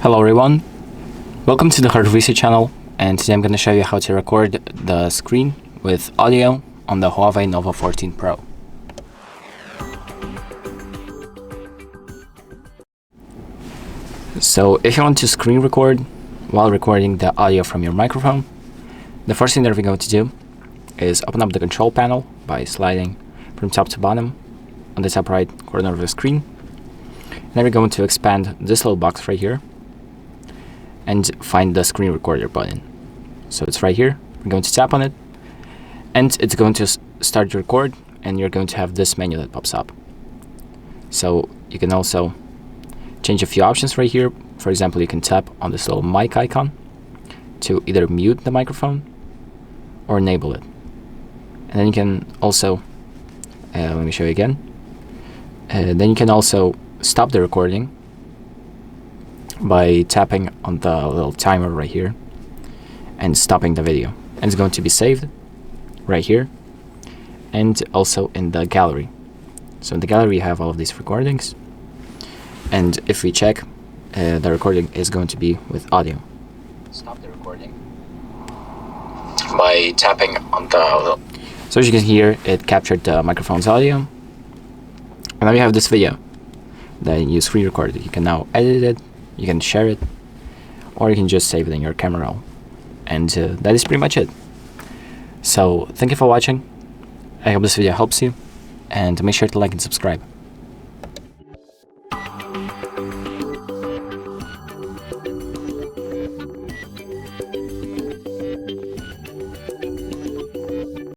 Hello everyone, welcome to the HardReset channel, and today I'm going to show you how to record the screen with audio on the HUAWEI Nova 14 Pro. So if you want to screen record while recording the audio from your microphone, the first thing that we're going to do is open up the control panel by sliding from top to bottom on the top right corner of the screen. And then we're going to expand this little box right here and find the screen recorder button. So it's right here. We're going to tap on it and it's going to start to record, and you're going to have this menu that pops up. So you can also change a few options right here. For example, you can tap on this little mic icon to either mute the microphone or enable it. And then you can also, let me show you again. Then you can also stop the recording by tapping on the little timer right here and stopping the video. And it's going to be saved right here and also in the gallery. So in the gallery you have all of these recordings, and if we check, the recording is going to be with audio. Stop the recording by tapping on the little. So as you can hear, it captured the microphone's audio, and now you have this video that you screen recorded. You can now edit it, you can share it, or you can just save it in your camera roll. And that is pretty much it. So thank you for watching. I hope this video helps you, and make sure to like and subscribe.